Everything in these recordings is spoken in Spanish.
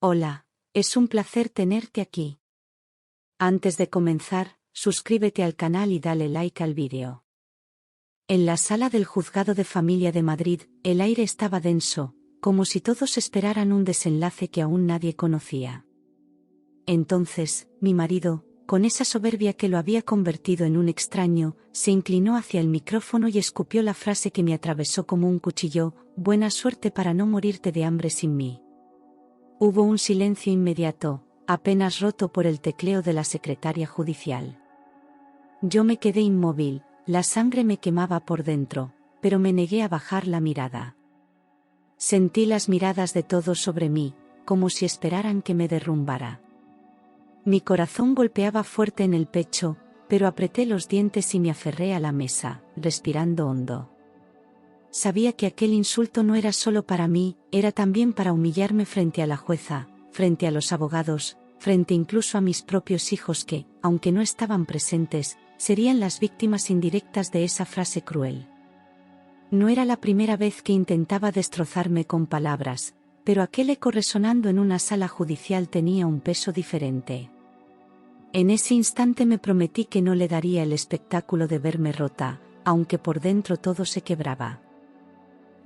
Hola, es un placer tenerte aquí. Antes de comenzar, suscríbete al canal y dale like al vídeo. En la sala del Juzgado de Familia de Madrid, el aire estaba denso, como si todos esperaran un desenlace que aún nadie conocía. Entonces, mi marido, con esa soberbia que lo había convertido en un extraño, se inclinó hacia el micrófono y escupió la frase que me atravesó como un cuchillo: buena suerte para no morirte de hambre sin mí. Hubo un silencio inmediato, apenas roto por el tecleo de la secretaria judicial. Yo me quedé inmóvil, la sangre me quemaba por dentro, pero me negué a bajar la mirada. Sentí las miradas de todos sobre mí, como si esperaran que me derrumbara. Mi corazón golpeaba fuerte en el pecho, pero apreté los dientes y me aferré a la mesa, respirando hondo. Sabía que aquel insulto no era solo para mí, era también para humillarme frente a la jueza, frente a los abogados, frente incluso a mis propios hijos que, aunque no estaban presentes, serían las víctimas indirectas de esa frase cruel. No era la primera vez que intentaba destrozarme con palabras, pero aquel eco resonando en una sala judicial tenía un peso diferente. En ese instante me prometí que no le daría el espectáculo de verme rota, aunque por dentro todo se quebraba.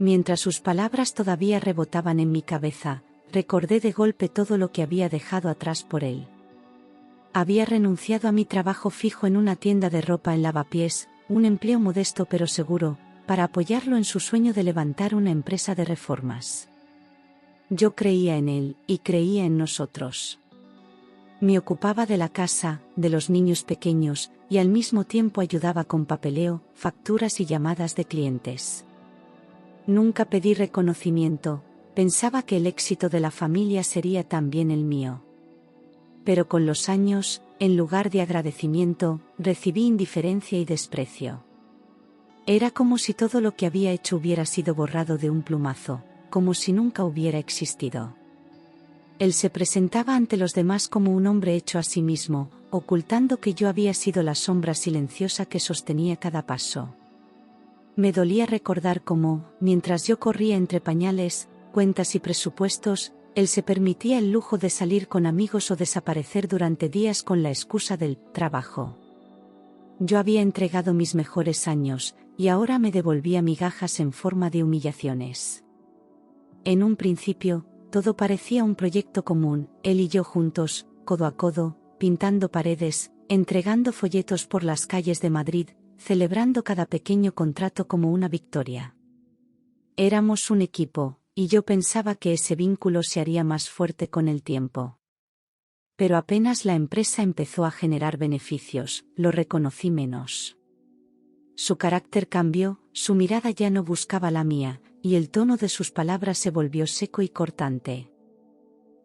Mientras sus palabras todavía rebotaban en mi cabeza, recordé de golpe todo lo que había dejado atrás por él. Había renunciado a mi trabajo fijo en una tienda de ropa en Lavapiés, un empleo modesto pero seguro, para apoyarlo en su sueño de levantar una empresa de reformas. Yo creía en él, y creía en nosotros. Me ocupaba de la casa, de los niños pequeños, y al mismo tiempo ayudaba con papeleo, facturas y llamadas de clientes. Nunca pedí reconocimiento, pensaba que el éxito de la familia sería también el mío. Pero con los años, en lugar de agradecimiento, recibí indiferencia y desprecio. Era como si todo lo que había hecho hubiera sido borrado de un plumazo, como si nunca hubiera existido. Él se presentaba ante los demás como un hombre hecho a sí mismo, ocultando que yo había sido la sombra silenciosa que sostenía cada paso. Me dolía recordar cómo, mientras yo corría entre pañales, cuentas y presupuestos, él se permitía el lujo de salir con amigos o desaparecer durante días con la excusa del trabajo. Yo había entregado mis mejores años, y ahora me devolvía migajas en forma de humillaciones. En un principio, todo parecía un proyecto común, él y yo juntos, codo a codo, pintando paredes, entregando folletos por las calles de Madrid, celebrando cada pequeño contrato como una victoria. Éramos un equipo, y yo pensaba que ese vínculo se haría más fuerte con el tiempo. Pero apenas la empresa empezó a generar beneficios, lo reconocí menos. Su carácter cambió, su mirada ya no buscaba la mía, y el tono de sus palabras se volvió seco y cortante.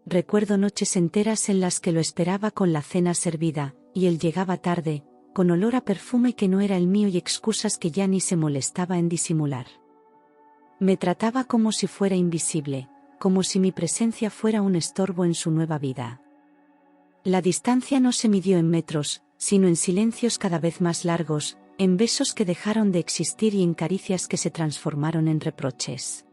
Recuerdo noches enteras en las que lo esperaba con la cena servida, y él llegaba tarde, con olor a perfume que no era el mío y excusas que ya ni se molestaba en disimular. Me trataba como si fuera invisible, como si mi presencia fuera un estorbo en su nueva vida. La distancia no se midió en metros, sino en silencios cada vez más largos, en besos que dejaron de existir y en caricias que se transformaron en reproches.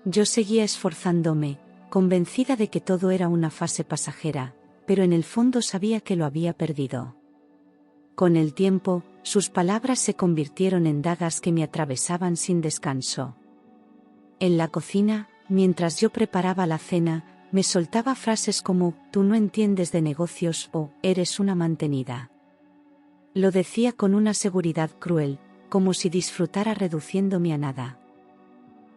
Yo seguía esforzándome, convencida de que todo era una fase pasajera, pero en el fondo sabía que lo había perdido. Con el tiempo, sus palabras se convirtieron en dagas que me atravesaban sin descanso. En la cocina, mientras yo preparaba la cena, me soltaba frases como: tú no entiendes de negocios o eres una mantenida. Lo decía con una seguridad cruel, como si disfrutara reduciéndome a nada.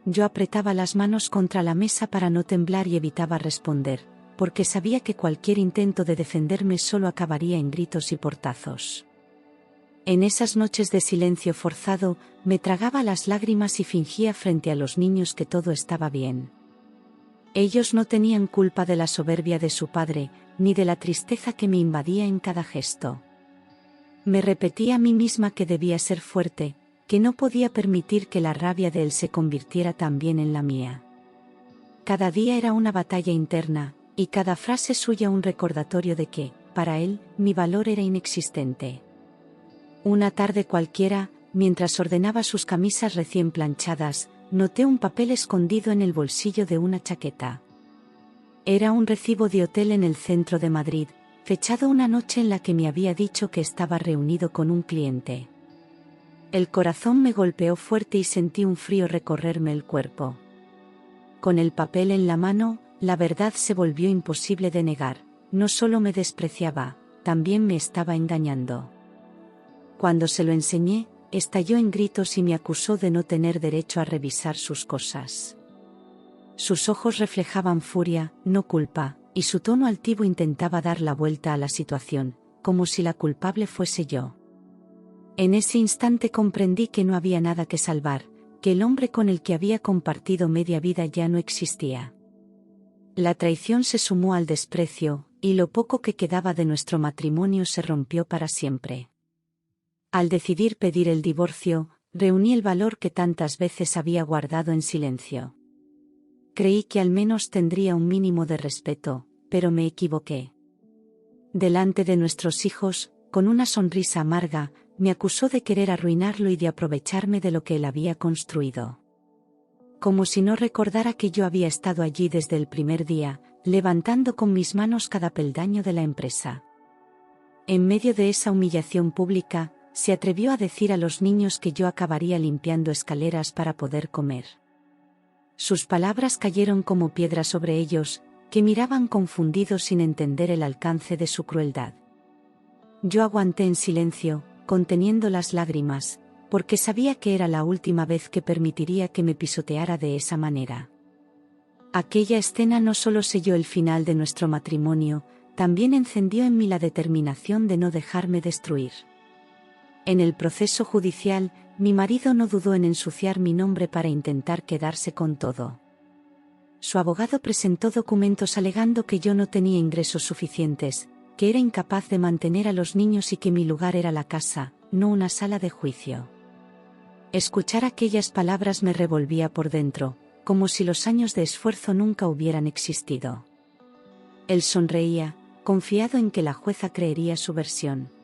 Yo apretaba las manos contra la mesa para no temblar y evitaba responder, porque sabía que cualquier intento de defenderme solo acabaría en gritos y portazos. En esas noches de silencio forzado, me tragaba las lágrimas y fingía frente a los niños que todo estaba bien. Ellos no tenían culpa de la soberbia de su padre, ni de la tristeza que me invadía en cada gesto. Me repetía a mí misma que debía ser fuerte, que no podía permitir que la rabia de él se convirtiera también en la mía. Cada día era una batalla interna, y cada frase suya un recordatorio de que, para él, mi valor era inexistente. Una tarde cualquiera, mientras ordenaba sus camisas recién planchadas, noté un papel escondido en el bolsillo de una chaqueta. Era un recibo de hotel en el centro de Madrid, fechado una noche en la que me había dicho que estaba reunido con un cliente. El corazón me golpeó fuerte y sentí un frío recorrerme el cuerpo. Con el papel en la mano, la verdad se volvió imposible de negar. No solo me despreciaba, también me estaba engañando. Cuando se lo enseñé, estalló en gritos y me acusó de no tener derecho a revisar sus cosas. Sus ojos reflejaban furia, no culpa, y su tono altivo intentaba dar la vuelta a la situación, como si la culpable fuese yo. En ese instante comprendí que no había nada que salvar, que el hombre con el que había compartido media vida ya no existía. La traición se sumó al desprecio, y lo poco que quedaba de nuestro matrimonio se rompió para siempre. Al decidir pedir el divorcio, reuní el valor que tantas veces había guardado en silencio. Creí que al menos tendría un mínimo de respeto, pero me equivoqué. Delante de nuestros hijos, con una sonrisa amarga, me acusó de querer arruinarlo y de aprovecharme de lo que él había construido. Como si no recordara que yo había estado allí desde el primer día, levantando con mis manos cada peldaño de la empresa. En medio de esa humillación pública, se atrevió a decir a los niños que yo acabaría limpiando escaleras para poder comer. Sus palabras cayeron como piedras sobre ellos, que miraban confundidos sin entender el alcance de su crueldad. Yo aguanté en silencio, conteniendo las lágrimas, porque sabía que era la última vez que permitiría que me pisoteara de esa manera. Aquella escena no solo selló el final de nuestro matrimonio, también encendió en mí la determinación de no dejarme destruir. En el proceso judicial, mi marido no dudó en ensuciar mi nombre para intentar quedarse con todo. Su abogado presentó documentos alegando que yo no tenía ingresos suficientes, que era incapaz de mantener a los niños y que mi lugar era la casa, no una sala de juicio. Escuchar aquellas palabras me revolvía por dentro, como si los años de esfuerzo nunca hubieran existido. Él sonreía, confiado en que la jueza creería su versión.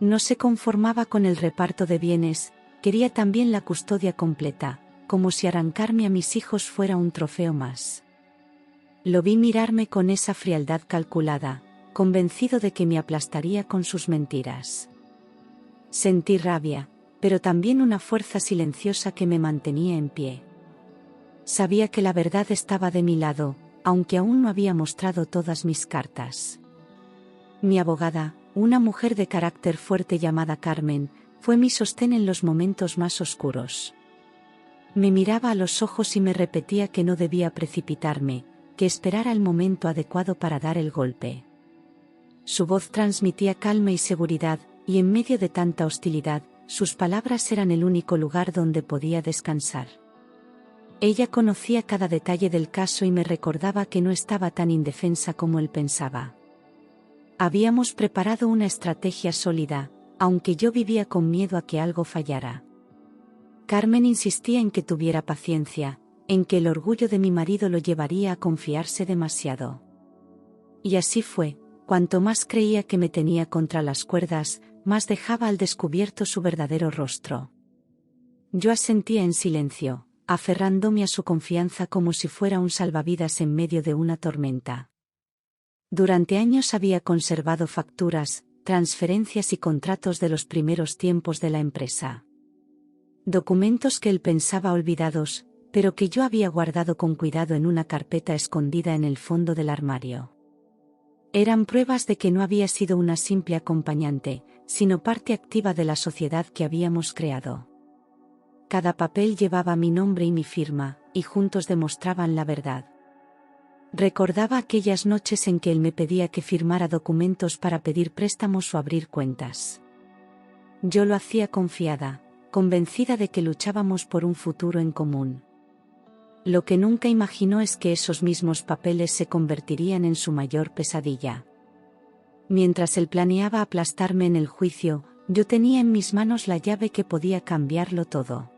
No se conformaba con el reparto de bienes, quería también la custodia completa, como si arrancarme a mis hijos fuera un trofeo más. Lo vi mirarme con esa frialdad calculada, convencido de que me aplastaría con sus mentiras. Sentí rabia, pero también una fuerza silenciosa que me mantenía en pie. Sabía que la verdad estaba de mi lado, aunque aún no había mostrado todas mis cartas. Mi abogada, una mujer de carácter fuerte llamada Carmen, fue mi sostén en los momentos más oscuros. Me miraba a los ojos y me repetía que no debía precipitarme, que esperara el momento adecuado para dar el golpe. Su voz transmitía calma y seguridad, y en medio de tanta hostilidad, sus palabras eran el único lugar donde podía descansar. Ella conocía cada detalle del caso y me recordaba que no estaba tan indefensa como él pensaba. Habíamos preparado una estrategia sólida, aunque yo vivía con miedo a que algo fallara. Carmen insistía en que tuviera paciencia, en que el orgullo de mi marido lo llevaría a confiarse demasiado. Y así fue, cuanto más creía que me tenía contra las cuerdas, más dejaba al descubierto su verdadero rostro. Yo asentía en silencio, aferrándome a su confianza como si fuera un salvavidas en medio de una tormenta. Durante años había conservado facturas, transferencias y contratos de los primeros tiempos de la empresa. Documentos que él pensaba olvidados, pero que yo había guardado con cuidado en una carpeta escondida en el fondo del armario. Eran pruebas de que no había sido una simple acompañante, sino parte activa de la sociedad que habíamos creado. Cada papel llevaba mi nombre y mi firma, y juntos demostraban la verdad. Recordaba aquellas noches en que él me pedía que firmara documentos para pedir préstamos o abrir cuentas. Yo lo hacía confiada, convencida de que luchábamos por un futuro en común. Lo que nunca imaginó es que esos mismos papeles se convertirían en su mayor pesadilla. Mientras él planeaba aplastarme en el juicio, yo tenía en mis manos la llave que podía cambiarlo todo.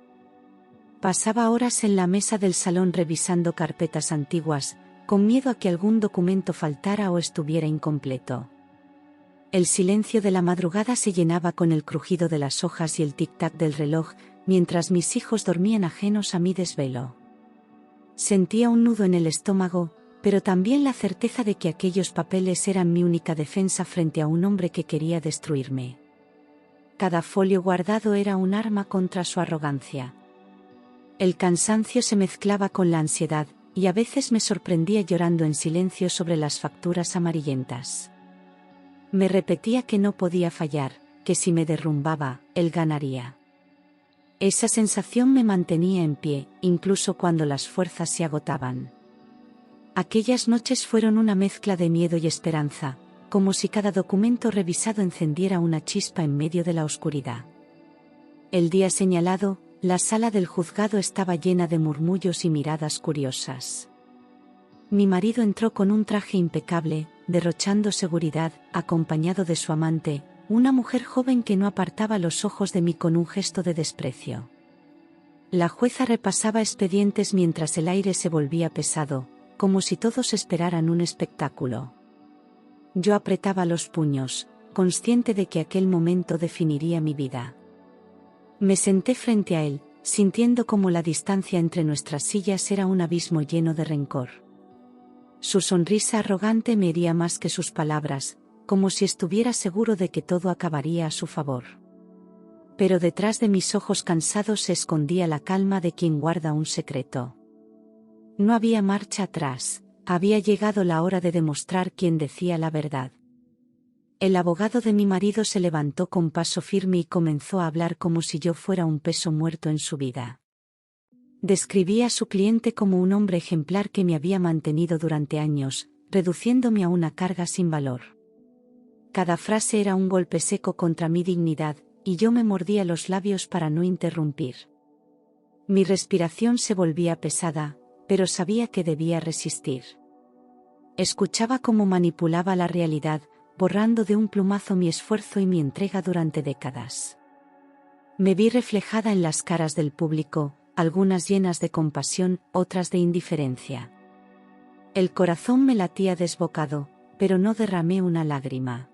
Pasaba horas en la mesa del salón revisando carpetas antiguas, con miedo a que algún documento faltara o estuviera incompleto. El silencio de la madrugada se llenaba con el crujido de las hojas y el tic-tac del reloj, mientras mis hijos dormían ajenos a mi desvelo. Sentía un nudo en el estómago, pero también la certeza de que aquellos papeles eran mi única defensa frente a un hombre que quería destruirme. Cada folio guardado era un arma contra su arrogancia. El cansancio se mezclaba con la ansiedad, y a veces me sorprendía llorando en silencio sobre las facturas amarillentas. Me repetía que no podía fallar, que si me derrumbaba, él ganaría. Esa sensación me mantenía en pie, incluso cuando las fuerzas se agotaban. Aquellas noches fueron una mezcla de miedo y esperanza, como si cada documento revisado encendiera una chispa en medio de la oscuridad. El día señalado, la sala del juzgado estaba llena de murmullos y miradas curiosas. Mi marido entró con un traje impecable, derrochando seguridad, acompañado de su amante, una mujer joven que no apartaba los ojos de mí con un gesto de desprecio. La jueza repasaba expedientes mientras el aire se volvía pesado, como si todos esperaran un espectáculo. Yo apretaba los puños, consciente de que aquel momento definiría mi vida. Me senté frente a él, sintiendo como la distancia entre nuestras sillas era un abismo lleno de rencor. Su sonrisa arrogante me hería más que sus palabras, como si estuviera seguro de que todo acabaría a su favor. Pero detrás de mis ojos cansados se escondía la calma de quien guarda un secreto. No había marcha atrás, había llegado la hora de demostrar quién decía la verdad. El abogado de mi marido se levantó con paso firme y comenzó a hablar como si yo fuera un peso muerto en su vida. Describía a su cliente como un hombre ejemplar que me había mantenido durante años, reduciéndome a una carga sin valor. Cada frase era un golpe seco contra mi dignidad, y yo me mordía los labios para no interrumpir. Mi respiración se volvía pesada, pero sabía que debía resistir. Escuchaba cómo manipulaba la realidad, borrando de un plumazo mi esfuerzo y mi entrega durante décadas. Me vi reflejada en las caras del público, algunas llenas de compasión, otras de indiferencia. El corazón me latía desbocado, pero no derramé una lágrima.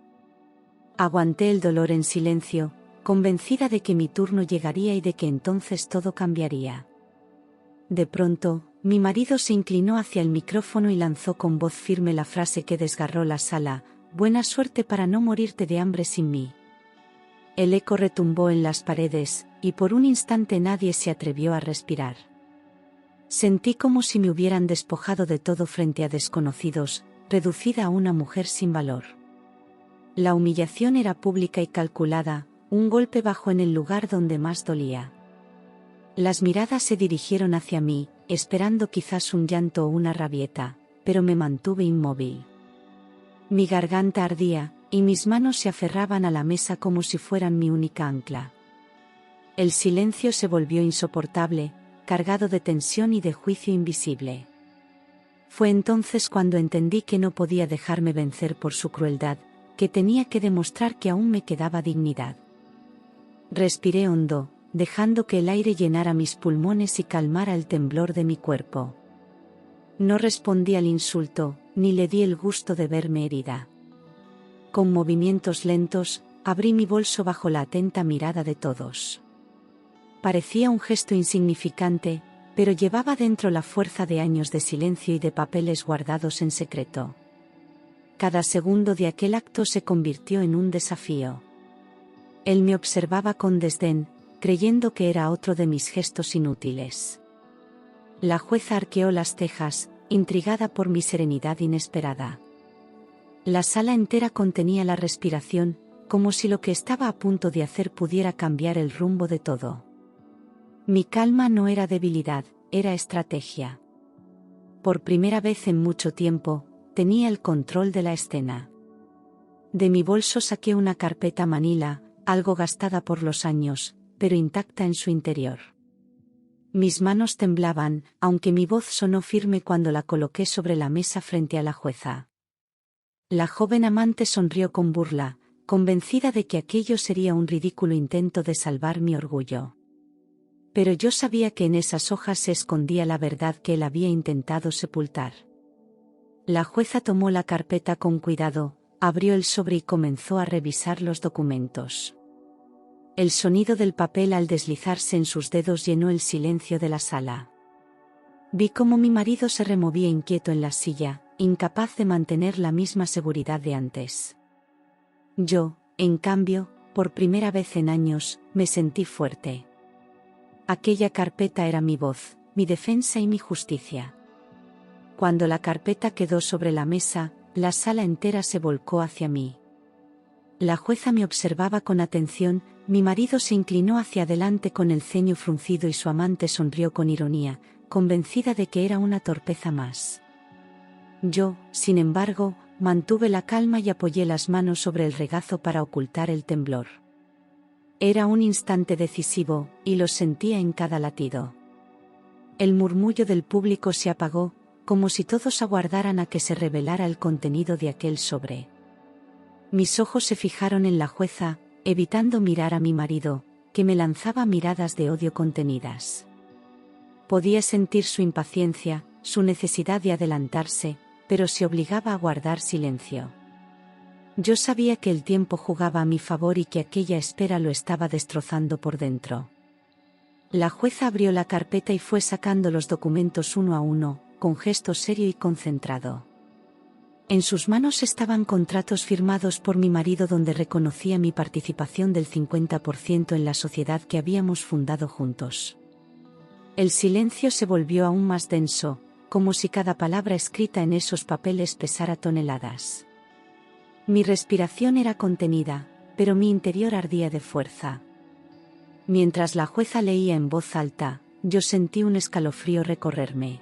Aguanté el dolor en silencio, convencida de que mi turno llegaría y de que entonces todo cambiaría. De pronto, mi marido se inclinó hacia el micrófono y lanzó con voz firme la frase que desgarró la sala: «Buena suerte para no morirte de hambre sin mí». El eco retumbó en las paredes, y por un instante nadie se atrevió a respirar. Sentí como si me hubieran despojado de todo frente a desconocidos, reducida a una mujer sin valor. La humillación era pública y calculada, un golpe bajo en el lugar donde más dolía. Las miradas se dirigieron hacia mí, esperando quizás un llanto o una rabieta, pero me mantuve inmóvil. Mi garganta ardía, y mis manos se aferraban a la mesa como si fueran mi única ancla. El silencio se volvió insoportable, cargado de tensión y de juicio invisible. Fue entonces cuando entendí que no podía dejarme vencer por su crueldad, que tenía que demostrar que aún me quedaba dignidad. Respiré hondo, dejando que el aire llenara mis pulmones y calmara el temblor de mi cuerpo. No respondí al insulto, ni le di el gusto de verme herida. Con movimientos lentos, abrí mi bolso bajo la atenta mirada de todos. Parecía un gesto insignificante, pero llevaba dentro la fuerza de años de silencio y de papeles guardados en secreto. Cada segundo de aquel acto se convirtió en un desafío. Él me observaba con desdén, creyendo que era otro de mis gestos inútiles. La jueza arqueó las cejas, intrigada por mi serenidad inesperada. La sala entera contenía la respiración, como si lo que estaba a punto de hacer pudiera cambiar el rumbo de todo. Mi calma no era debilidad, era estrategia. Por primera vez en mucho tiempo, tenía el control de la escena. De mi bolso saqué una carpeta manila, algo gastada por los años, pero intacta en su interior. Mis manos temblaban, aunque mi voz sonó firme cuando la coloqué sobre la mesa frente a la jueza. La joven amante sonrió con burla, convencida de que aquello sería un ridículo intento de salvar mi orgullo. Pero yo sabía que en esas hojas se escondía la verdad que él había intentado sepultar. La jueza tomó la carpeta con cuidado, abrió el sobre y comenzó a revisar los documentos. El sonido del papel al deslizarse en sus dedos llenó el silencio de la sala. Vi cómo mi marido se removía inquieto en la silla, incapaz de mantener la misma seguridad de antes. Yo, en cambio, por primera vez en años, me sentí fuerte. Aquella carpeta era mi voz, mi defensa y mi justicia. Cuando la carpeta quedó sobre la mesa, la sala entera se volcó hacia mí. La jueza me observaba con atención, mi marido se inclinó hacia adelante con el ceño fruncido y su amante sonrió con ironía, convencida de que era una torpeza más. Yo, sin embargo, mantuve la calma y apoyé las manos sobre el regazo para ocultar el temblor. Era un instante decisivo, y lo sentía en cada latido. El murmullo del público se apagó, como si todos aguardaran a que se revelara el contenido de aquel sobre. Mis ojos se fijaron en la jueza, evitando mirar a mi marido, que me lanzaba miradas de odio contenidas. Podía sentir su impaciencia, su necesidad de adelantarse, pero se obligaba a guardar silencio. Yo sabía que el tiempo jugaba a mi favor y que aquella espera lo estaba destrozando por dentro. La jueza abrió la carpeta y fue sacando los documentos uno a uno, con gesto serio y concentrado. En sus manos estaban contratos firmados por mi marido donde reconocía mi participación del 50% en la sociedad que habíamos fundado juntos. El silencio se volvió aún más denso, como si cada palabra escrita en esos papeles pesara toneladas. Mi respiración era contenida, pero mi interior ardía de fuerza. Mientras la jueza leía en voz alta, yo sentí un escalofrío recorrerme.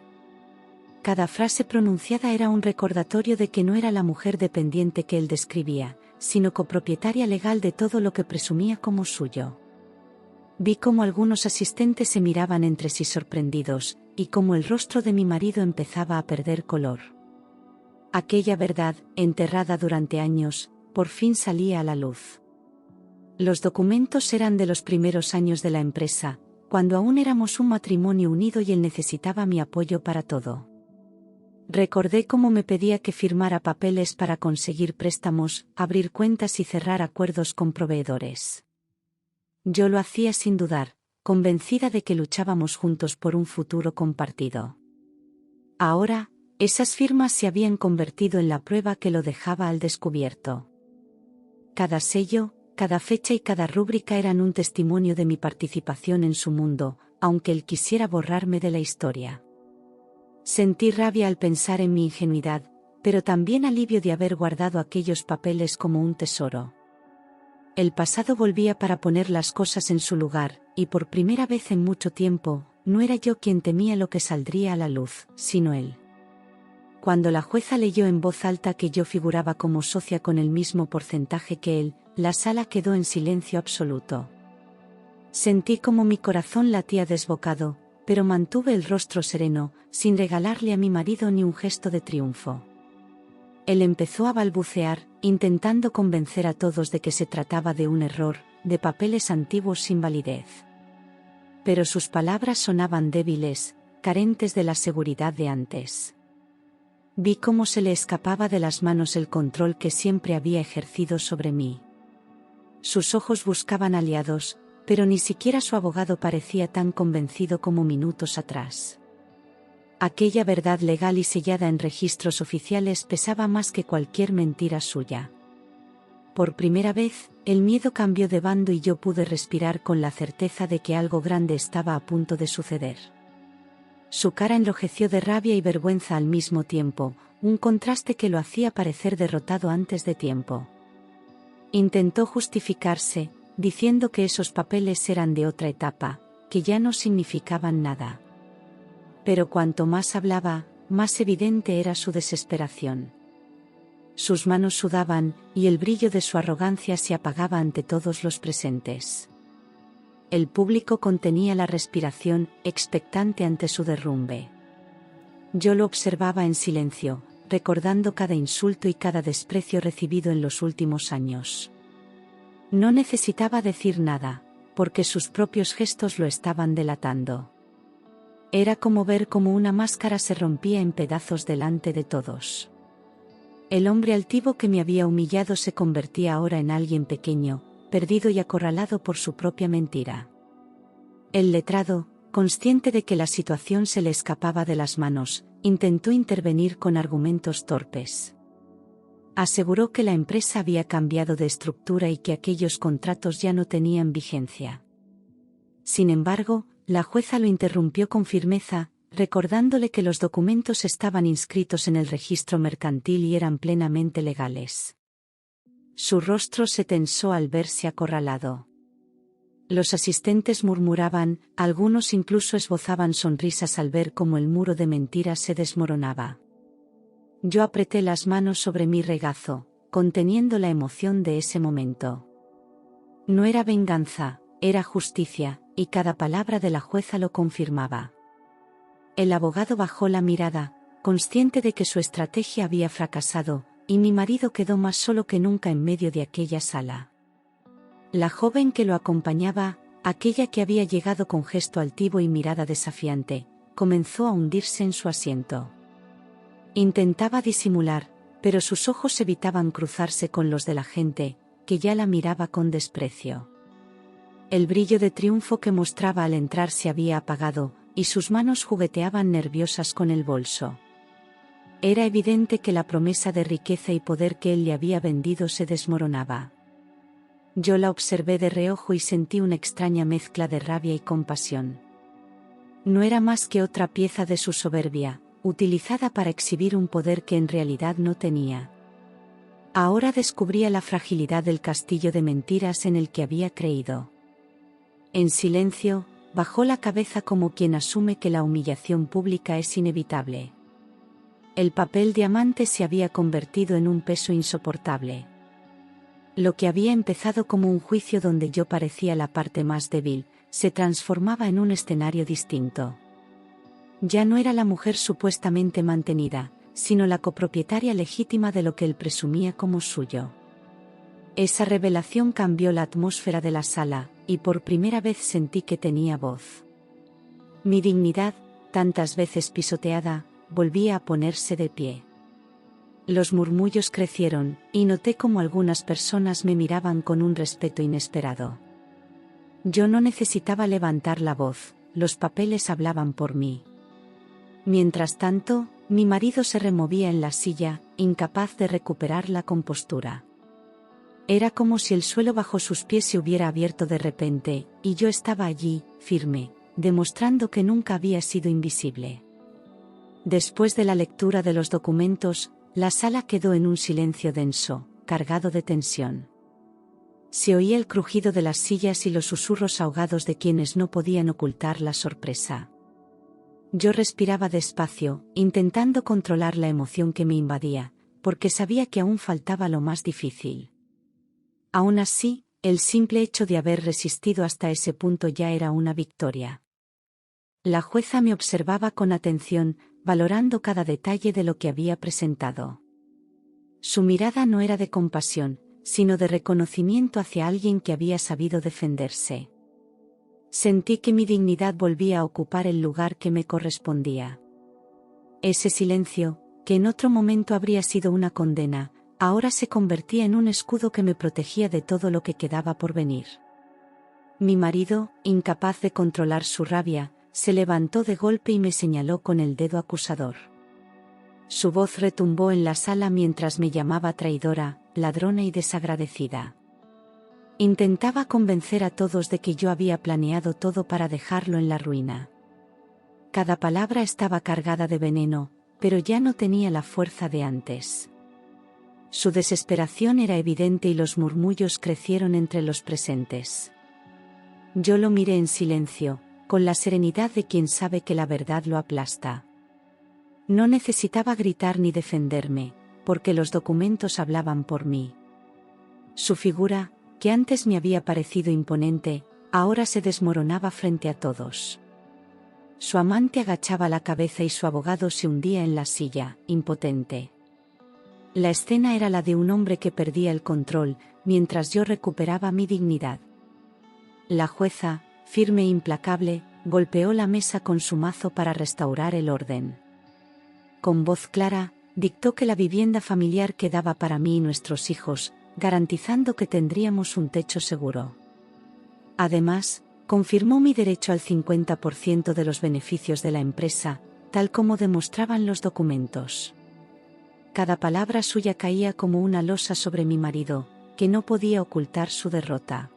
Cada frase pronunciada era un recordatorio de que no era la mujer dependiente que él describía, sino copropietaria legal de todo lo que presumía como suyo. Vi cómo algunos asistentes se miraban entre sí sorprendidos, y cómo el rostro de mi marido empezaba a perder color. Aquella verdad, enterrada durante años, por fin salía a la luz. Los documentos eran de los primeros años de la empresa, cuando aún éramos un matrimonio unido y él necesitaba mi apoyo para todo. Recordé cómo me pedía que firmara papeles para conseguir préstamos, abrir cuentas y cerrar acuerdos con proveedores. Yo lo hacía sin dudar, convencida de que luchábamos juntos por un futuro compartido. Ahora, esas firmas se habían convertido en la prueba que lo dejaba al descubierto. Cada sello, cada fecha y cada rúbrica eran un testimonio de mi participación en su mundo, aunque él quisiera borrarme de la historia. Sentí rabia al pensar en mi ingenuidad, pero también alivio de haber guardado aquellos papeles como un tesoro. El pasado volvía para poner las cosas en su lugar, y por primera vez en mucho tiempo, no era yo quien temía lo que saldría a la luz, sino él. Cuando la jueza leyó en voz alta que yo figuraba como socia con el mismo porcentaje que él, la sala quedó en silencio absoluto. Sentí como mi corazón latía desbocado, pero mantuve el rostro sereno, sin regalarle a mi marido ni un gesto de triunfo. Él empezó a balbucear, intentando convencer a todos de que se trataba de un error, de papeles antiguos sin validez. Pero sus palabras sonaban débiles, carentes de la seguridad de antes. Vi cómo se le escapaba de las manos el control que siempre había ejercido sobre mí. Sus ojos buscaban aliados, pero ni siquiera su abogado parecía tan convencido como minutos atrás. Aquella verdad legal y sellada en registros oficiales pesaba más que cualquier mentira suya. Por primera vez, el miedo cambió de bando y yo pude respirar con la certeza de que algo grande estaba a punto de suceder. Su cara enrojeció de rabia y vergüenza al mismo tiempo, un contraste que lo hacía parecer derrotado antes de tiempo. Intentó justificarse, diciendo que esos papeles eran de otra etapa, que ya no significaban nada. Pero cuanto más hablaba, más evidente era su desesperación. Sus manos sudaban, y el brillo de su arrogancia se apagaba ante todos los presentes. El público contenía la respiración, expectante ante su derrumbe. Yo lo observaba en silencio, recordando cada insulto y cada desprecio recibido en los últimos años. No necesitaba decir nada, porque sus propios gestos lo estaban delatando. Era como ver cómo una máscara se rompía en pedazos delante de todos. El hombre altivo que me había humillado se convertía ahora en alguien pequeño, perdido y acorralado por su propia mentira. El letrado, consciente de que la situación se le escapaba de las manos, intentó intervenir con argumentos torpes. Aseguró que la empresa había cambiado de estructura y que aquellos contratos ya no tenían vigencia. Sin embargo, la jueza lo interrumpió con firmeza, recordándole que los documentos estaban inscritos en el registro mercantil y eran plenamente legales. Su rostro se tensó al verse acorralado. Los asistentes murmuraban, algunos incluso esbozaban sonrisas al ver cómo el muro de mentiras se desmoronaba. Yo apreté las manos sobre mi regazo, conteniendo la emoción de ese momento. No era venganza, era justicia, y cada palabra de la jueza lo confirmaba. El abogado bajó la mirada, consciente de que su estrategia había fracasado, y mi marido quedó más solo que nunca en medio de aquella sala. La joven que lo acompañaba, aquella que había llegado con gesto altivo y mirada desafiante, comenzó a hundirse en su asiento. Intentaba disimular, pero sus ojos evitaban cruzarse con los de la gente, que ya la miraba con desprecio. El brillo de triunfo que mostraba al entrar se había apagado, y sus manos jugueteaban nerviosas con el bolso. Era evidente que la promesa de riqueza y poder que él le había vendido se desmoronaba. Yo la observé de reojo y sentí una extraña mezcla de rabia y compasión. No era más que otra pieza de su soberbia, utilizada para exhibir un poder que en realidad no tenía. Ahora descubría la fragilidad del castillo de mentiras en el que había creído. En silencio, bajó la cabeza como quien asume que la humillación pública es inevitable. El papel diamante se había convertido en un peso insoportable. Lo que había empezado como un juicio donde yo parecía la parte más débil, se transformaba en un escenario distinto. Ya no era la mujer supuestamente mantenida, sino la copropietaria legítima de lo que él presumía como suyo. Esa revelación cambió la atmósfera de la sala, y por primera vez sentí que tenía voz. Mi dignidad, tantas veces pisoteada, volvía a ponerse de pie. Los murmullos crecieron, y noté cómo algunas personas me miraban con un respeto inesperado. Yo no necesitaba levantar la voz, los papeles hablaban por mí. Mientras tanto, mi marido se removía en la silla, incapaz de recuperar la compostura. Era como si el suelo bajo sus pies se hubiera abierto de repente, y yo estaba allí, firme, demostrando que nunca había sido invisible. Después de la lectura de los documentos, la sala quedó en un silencio denso, cargado de tensión. Se oía el crujido de las sillas y los susurros ahogados de quienes no podían ocultar la sorpresa. Yo respiraba despacio, intentando controlar la emoción que me invadía, porque sabía que aún faltaba lo más difícil. Aún así, el simple hecho de haber resistido hasta ese punto ya era una victoria. La jueza me observaba con atención, valorando cada detalle de lo que había presentado. Su mirada no era de compasión, sino de reconocimiento hacia alguien que había sabido defenderse. Sentí que mi dignidad volvía a ocupar el lugar que me correspondía. Ese silencio, que en otro momento habría sido una condena, ahora se convertía en un escudo que me protegía de todo lo que quedaba por venir. Mi marido, incapaz de controlar su rabia, se levantó de golpe y me señaló con el dedo acusador. Su voz retumbó en la sala mientras me llamaba traidora, ladrona y desagradecida. Intentaba convencer a todos de que yo había planeado todo para dejarlo en la ruina. Cada palabra estaba cargada de veneno, pero ya no tenía la fuerza de antes. Su desesperación era evidente y los murmullos crecieron entre los presentes. Yo lo miré en silencio, con la serenidad de quien sabe que la verdad lo aplasta. No necesitaba gritar ni defenderme, porque los documentos hablaban por mí. Su figura, que antes me había parecido imponente, ahora se desmoronaba frente a todos. Su amante agachaba la cabeza y su abogado se hundía en la silla, impotente. La escena era la de un hombre que perdía el control, mientras yo recuperaba mi dignidad. La jueza, firme e implacable, golpeó la mesa con su mazo para restaurar el orden. Con voz clara, dictó que la vivienda familiar quedaba para mí y nuestros hijos, garantizando que tendríamos un techo seguro. Además, Confirmó mi derecho al 50% de los beneficios de la empresa, tal como demostraban los documentos. Cada palabra suya caía como una losa sobre mi marido, que no podía ocultar su derrota.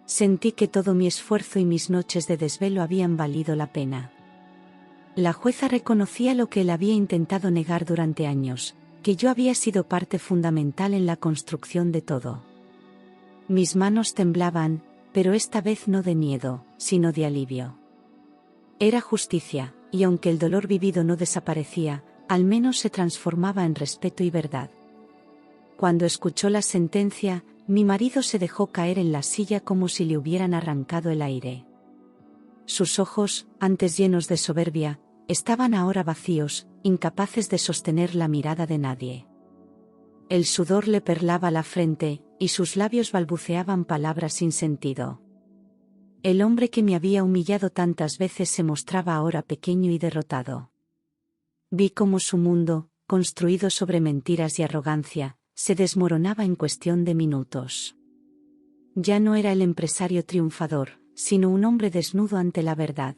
Sentí que todo mi esfuerzo y mis noches de desvelo habían valido la pena. La jueza reconocía lo que él había intentado negar durante años, que yo había sido parte fundamental en la construcción de todo. Mis manos temblaban, pero esta vez no de miedo, sino de alivio. Era justicia, y aunque el dolor vivido no desaparecía, al menos se transformaba en respeto y verdad. Cuando escuchó la sentencia, mi marido se dejó caer en la silla como si le hubieran arrancado el aire. Sus ojos, antes llenos de soberbia, estaban ahora vacíos, incapaces de sostener la mirada de nadie. El sudor le perlaba la frente, y sus labios balbuceaban palabras sin sentido. El hombre que me había humillado tantas veces se mostraba ahora pequeño y derrotado. Vi cómo su mundo, construido sobre mentiras y arrogancia, se desmoronaba en cuestión de minutos. Ya no era el empresario triunfador, sino un hombre desnudo ante la verdad.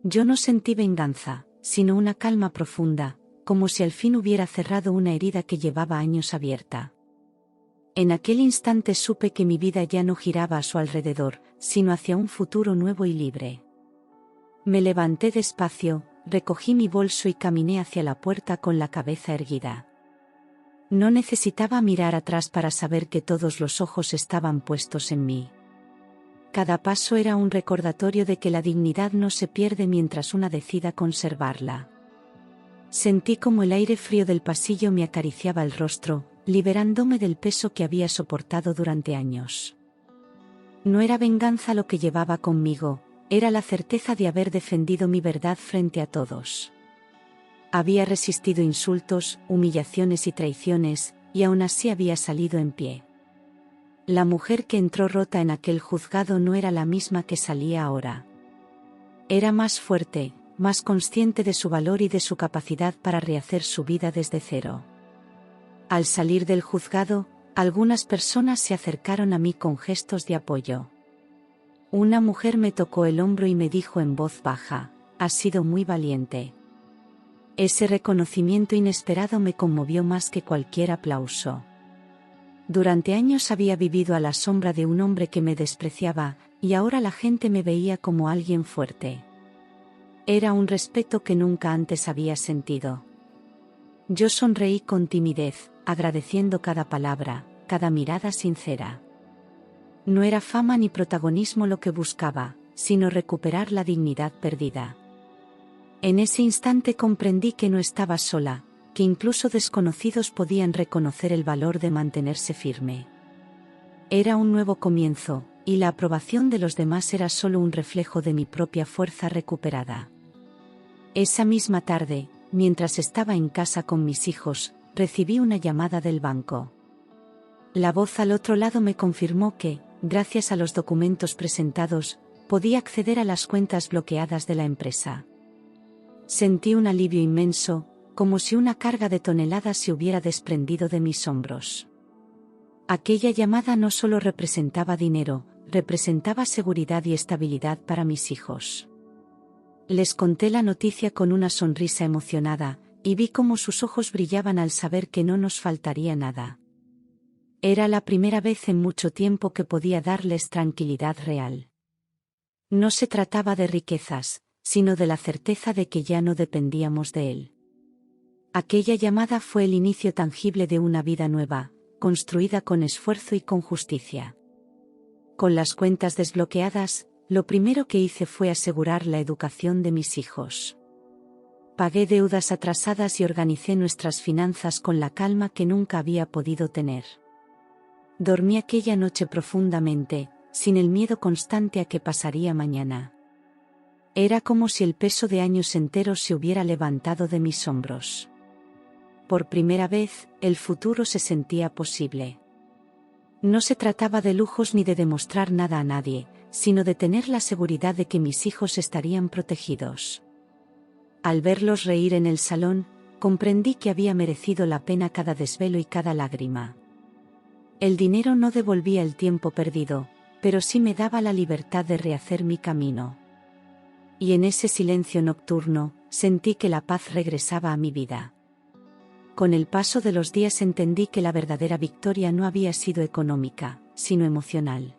Yo no sentí venganza, sino una calma profunda, como si al fin hubiera cerrado una herida que llevaba años abierta. En aquel instante supe que mi vida ya no giraba a su alrededor, sino hacia un futuro nuevo y libre. Me levanté despacio, recogí mi bolso y caminé hacia la puerta con la cabeza erguida. No necesitaba mirar atrás para saber que todos los ojos estaban puestos en mí. Cada paso era un recordatorio de que la dignidad no se pierde mientras una decida conservarla. Sentí como el aire frío del pasillo me acariciaba el rostro, liberándome del peso que había soportado durante años. No era venganza lo que llevaba conmigo, era la certeza de haber defendido mi verdad frente a todos. Había resistido insultos, humillaciones y traiciones, y aún así había salido en pie. La mujer que entró rota en aquel juzgado no era la misma que salía ahora. Era más fuerte, más consciente de su valor y de su capacidad para rehacer su vida desde cero. Al salir del juzgado, algunas personas se acercaron a mí con gestos de apoyo. Una mujer me tocó el hombro y me dijo en voz baja: «Has sido muy valiente». Ese reconocimiento inesperado me conmovió más que cualquier aplauso. Durante años había vivido a la sombra de un hombre que me despreciaba, y ahora la gente me veía como alguien fuerte. Era un respeto que nunca antes había sentido. Yo sonreí con timidez, agradeciendo cada palabra, cada mirada sincera. No era fama ni protagonismo lo que buscaba, sino recuperar la dignidad perdida. En ese instante comprendí que no estaba sola, que incluso desconocidos podían reconocer el valor de mantenerse firme. Era un nuevo comienzo, y la aprobación de los demás era solo un reflejo de mi propia fuerza recuperada. Esa misma tarde, mientras estaba en casa con mis hijos, recibí una llamada del banco. La voz al otro lado me confirmó que, gracias a los documentos presentados, podía acceder a las cuentas bloqueadas de la empresa. Sentí un alivio inmenso, como si una carga de toneladas se hubiera desprendido de mis hombros. Aquella llamada no solo representaba dinero, representaba seguridad y estabilidad para mis hijos. Les conté la noticia con una sonrisa emocionada, y vi cómo sus ojos brillaban al saber que no nos faltaría nada. Era la primera vez en mucho tiempo que podía darles tranquilidad real. No se trataba de riquezas, sino de la certeza de que ya no dependíamos de él. Aquella llamada fue el inicio tangible de una vida nueva, construida con esfuerzo y con justicia. Con las cuentas desbloqueadas, lo primero que hice fue asegurar la educación de mis hijos. Pagué deudas atrasadas y organicé nuestras finanzas con la calma que nunca había podido tener. Dormí aquella noche profundamente, sin el miedo constante a qué pasaría mañana. Era como si el peso de años enteros se hubiera levantado de mis hombros. Por primera vez, el futuro se sentía posible. No se trataba de lujos ni de demostrar nada a nadie, sino de tener la seguridad de que mis hijos estarían protegidos. Al verlos reír en el salón, comprendí que había merecido la pena cada desvelo y cada lágrima. El dinero no devolvía el tiempo perdido, pero sí me daba la libertad de rehacer mi camino. Y en ese silencio nocturno, sentí que la paz regresaba a mi vida. Con el paso de los días entendí que la verdadera victoria no había sido económica, sino emocional.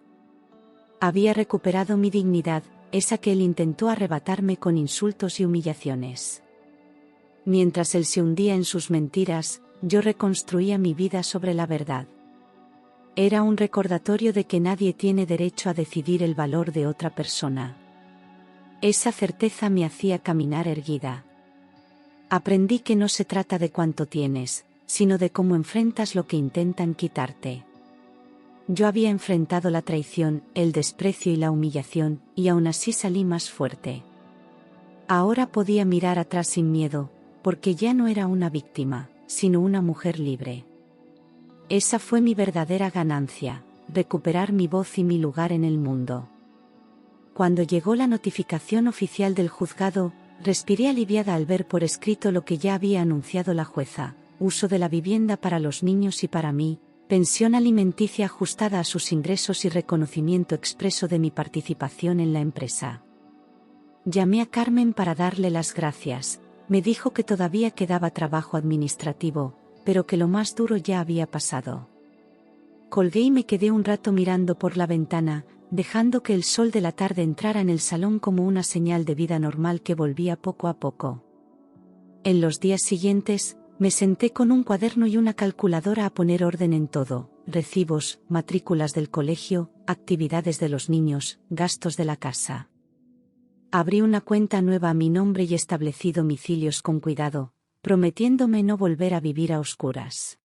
Había recuperado mi dignidad, esa que él intentó arrebatarme con insultos y humillaciones. Mientras él se hundía en sus mentiras, yo reconstruía mi vida sobre la verdad. Era un recordatorio de que nadie tiene derecho a decidir el valor de otra persona. Esa certeza me hacía caminar erguida. Aprendí que no se trata de cuánto tienes, sino de cómo enfrentas lo que intentan quitarte. Yo había enfrentado la traición, el desprecio y la humillación, y aún así salí más fuerte. Ahora podía mirar atrás sin miedo, porque ya no era una víctima, sino una mujer libre. Esa fue mi verdadera ganancia, recuperar mi voz y mi lugar en el mundo. Cuando llegó la notificación oficial del juzgado, respiré aliviada al ver por escrito lo que ya había anunciado la jueza: uso de la vivienda para los niños y para mí, pensión alimenticia ajustada a sus ingresos y reconocimiento expreso de mi participación en la empresa. Llamé a Carmen para darle las gracias. Me dijo que todavía quedaba trabajo administrativo, pero que lo más duro ya había pasado. Colgué y me quedé un rato mirando por la ventana, dejando que el sol de la tarde entrara en el salón como una señal de vida normal que volvía poco a poco. En los días siguientes, me senté con un cuaderno y una calculadora a poner orden en todo: recibos, matrículas del colegio, actividades de los niños, gastos de la casa. Abrí una cuenta nueva a mi nombre y establecí domicilios con cuidado, prometiéndome no volver a vivir a oscuras.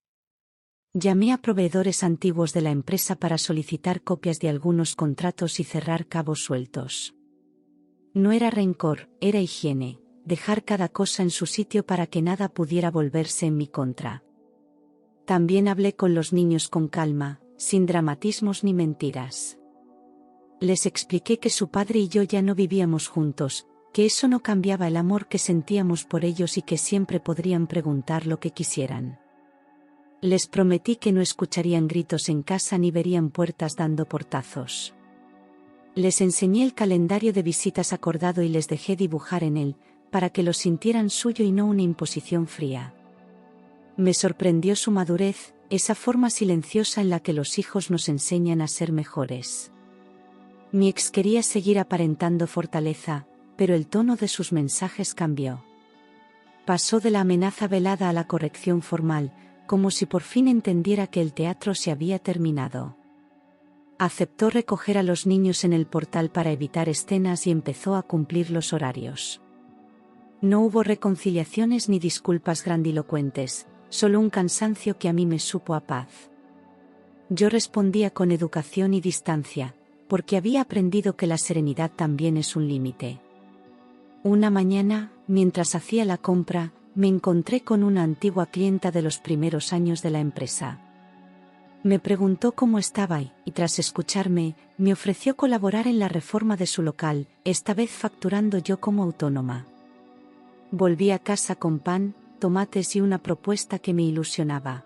Llamé a proveedores antiguos de la empresa para solicitar copias de algunos contratos y cerrar cabos sueltos. No era rencor, era higiene, dejar cada cosa en su sitio para que nada pudiera volverse en mi contra. También hablé con los niños con calma, sin dramatismos ni mentiras. Les expliqué que su padre y yo ya no vivíamos juntos, que eso no cambiaba el amor que sentíamos por ellos y que siempre podrían preguntar lo que quisieran. Les prometí que no escucharían gritos en casa ni verían puertas dando portazos. Les enseñé el calendario de visitas acordado y les dejé dibujar en él, para que lo sintieran suyo y no una imposición fría. Me sorprendió su madurez, esa forma silenciosa en la que los hijos nos enseñan a ser mejores. Mi ex quería seguir aparentando fortaleza, pero el tono de sus mensajes cambió. Pasó de la amenaza velada a la corrección formal, como si por fin entendiera que el teatro se había terminado. Aceptó recoger a los niños en el portal para evitar escenas y empezó a cumplir los horarios. No hubo reconciliaciones ni disculpas grandilocuentes, solo un cansancio que a mí me supo a paz. Yo respondía con educación y distancia, porque había aprendido que la serenidad también es un límite. Una mañana, mientras hacía la compra, me encontré con una antigua clienta de los primeros años de la empresa. Me preguntó cómo estaba y tras escucharme, me ofreció colaborar en la reforma de su local, esta vez facturando yo como autónoma. Volví a casa con pan, tomates y una propuesta que me ilusionaba.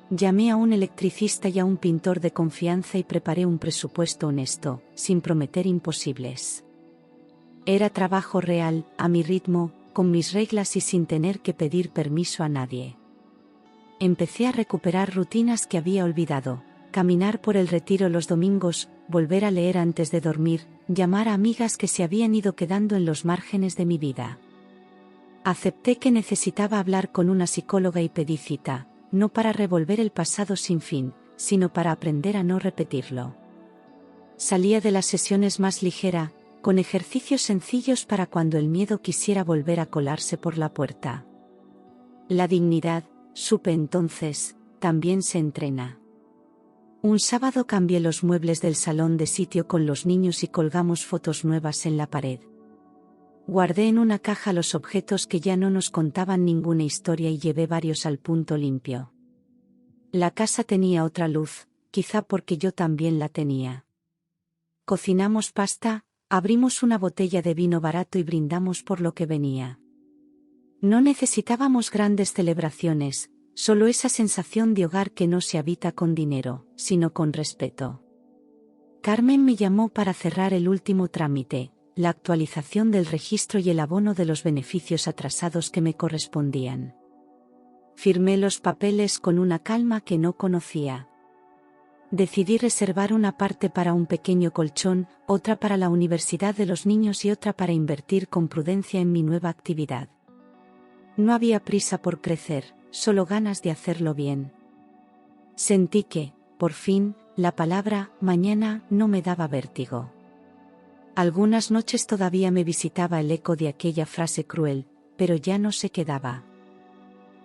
Llamé a un electricista y a un pintor de confianza y preparé un presupuesto honesto, sin prometer imposibles. Era trabajo real, a mi ritmo, con mis reglas y sin tener que pedir permiso a nadie. Empecé a recuperar rutinas que había olvidado: caminar por el retiro los domingos, volver a leer antes de dormir, llamar a amigas que se habían ido quedando en los márgenes de mi vida. Acepté que necesitaba hablar con una psicóloga y pedí cita, no para revolver el pasado sin fin, sino para aprender a no repetirlo. Salía de las sesiones más ligera, con ejercicios sencillos para cuando el miedo quisiera volver a colarse por la puerta. La dignidad, supe entonces, también se entrena. Un sábado cambié los muebles del salón de sitio con los niños y colgamos fotos nuevas en la pared. Guardé en una caja los objetos que ya no nos contaban ninguna historia y llevé varios al punto limpio. La casa tenía otra luz, quizá porque yo también la tenía. Cocinamos pasta, abrimos una botella de vino barato y brindamos por lo que venía. No necesitábamos grandes celebraciones, solo esa sensación de hogar que no se habita con dinero, sino con respeto. Carmen me llamó para cerrar el último trámite, la actualización del registro y el abono de los beneficios atrasados que me correspondían. Firmé los papeles con una calma que no conocía. Decidí reservar una parte para un pequeño colchón, otra para la universidad de los niños y otra para invertir con prudencia en mi nueva actividad. No había prisa por crecer, solo ganas de hacerlo bien. Sentí que, por fin, la palabra mañana no me daba vértigo. Algunas noches todavía me visitaba el eco de aquella frase cruel, pero ya no se quedaba.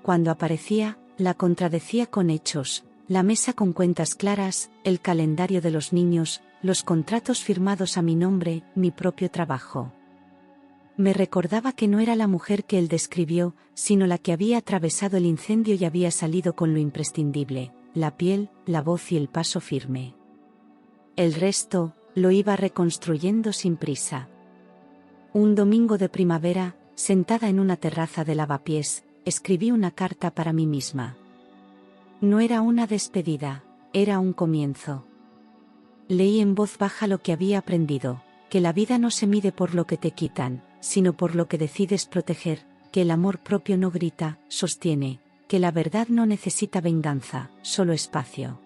Cuando aparecía, la contradecía con hechos, la mesa con cuentas claras, el calendario de los niños, los contratos firmados a mi nombre, mi propio trabajo. Me recordaba que no era la mujer que él describió, sino la que había atravesado el incendio y había salido con lo imprescindible, la piel, la voz y el paso firme. El resto, lo iba reconstruyendo sin prisa. Un domingo de primavera, sentada en una terraza de lavapiés, escribí una carta para mí misma. No era una despedida, era un comienzo. Leí en voz baja lo que había aprendido, que la vida no se mide por lo que te quitan, sino por lo que decides proteger, que el amor propio no grita, sostiene, que la verdad no necesita venganza, solo espacio.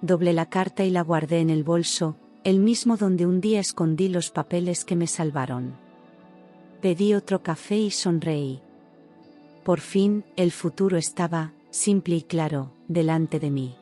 Doblé la carta y la guardé en el bolso, el mismo donde un día escondí los papeles que me salvaron. Pedí otro café y sonreí. Por fin, el futuro estaba, simple y claro, delante de mí.